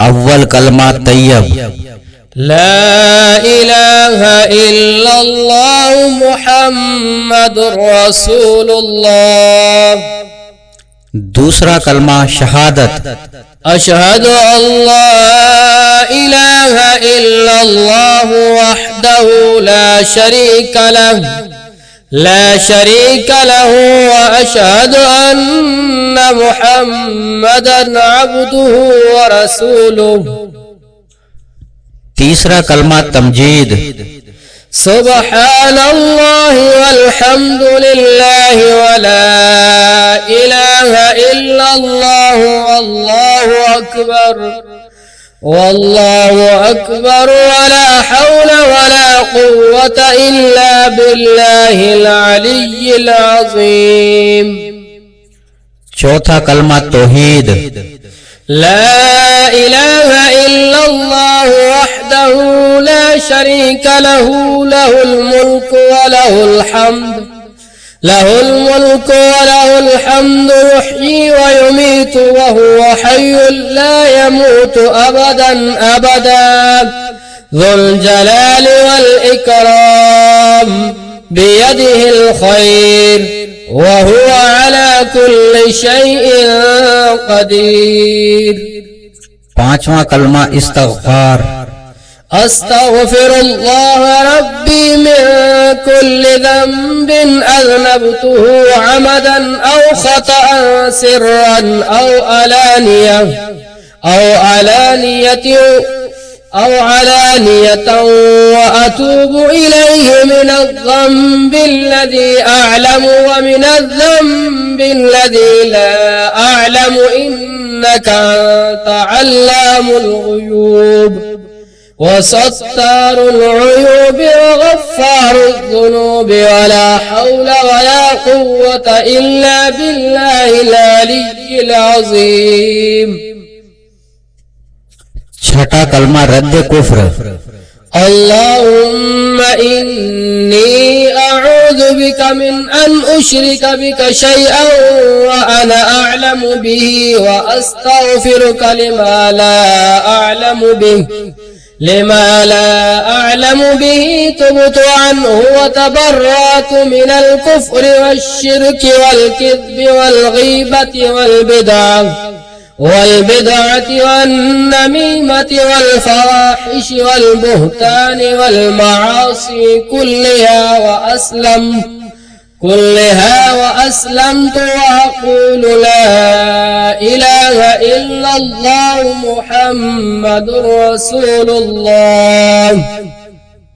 अव्वल कलमा तैयब, ला इलाहा इल्लल्लाह मुहम्मदुर रसूलुल्लाह। दूसरा कलमा शहादत, अशहदु अल्ला इलाहा इल्लल्लाह वहदहु ला शरीका लहु व अशहदु अन्ना मुहम्मदन अब्दुहु व रसूलुहु। तीसरा कलमा तमजीद, सुब्हानल्लाह वल्हम्दुलिल्लाह वला इलाहा इल्लल्लाह वल्लाहु अकबर वला हौला वला कुव्वता इल्ला बिल्लाहिल अलिय्यिल अज़ीम। चौथा कलमा तौहीद, ला इलाहा इल्लल्लाह वहदहु ला शरीका लहु लहुल मुल्कु व लहुल हम्दु युह्यी व युमीतु व हुवा हय्युन ला यमूतु अबदन ज़ुल जलालि वल इकराम बियदिहिल खैर व हुवा अला कुल्लि शैइन क़दीर। पांचवा कलमा इस्तग़फ़ार, अस्तग़फिरुल्लाह रब्बी मिन कुल्लि ज़ंबिन अज़नबतुहु अमदन औ ख़तअन सिर्रन औ अलानियतन व अतूबु इलैहि मिनज़-ज़ंबि الذي अअलमु व मिनज़-ज़ंबि الذي ला अअलमु इन्नक अंत अल्लामुल ग़ुयूब व सत्तारुल उयूब व गफ़्फ़ारुज़ ज़ुनूब व ला हौला व ला कुव्वता इल्ला बिल्लाहिल अलिय्यिल अज़ीम। छठा कलमा रद्द कुफ्र, अल्लाहुम्मा इन्नी अऊज़ु बिका मिन अन उश्रिका बिका शैअन व अना अअलमु बिही व अस्तग़फिरुका लिमा ला अअलमु बिही तुबतु अन्हु व तबर्रअतु मिनल कुफ्रि वश्शिर्कि वल किज़्बि वल गीबति वल बिदअति वन्नमीमति वल्फवाहिश वल्बुहतान वल्मआसी कुल्लिहा व अस्लमतु व अक़ूलु ला इलाहा इल्लल्लाह मुहम्मदुर रसूलुल्लाह।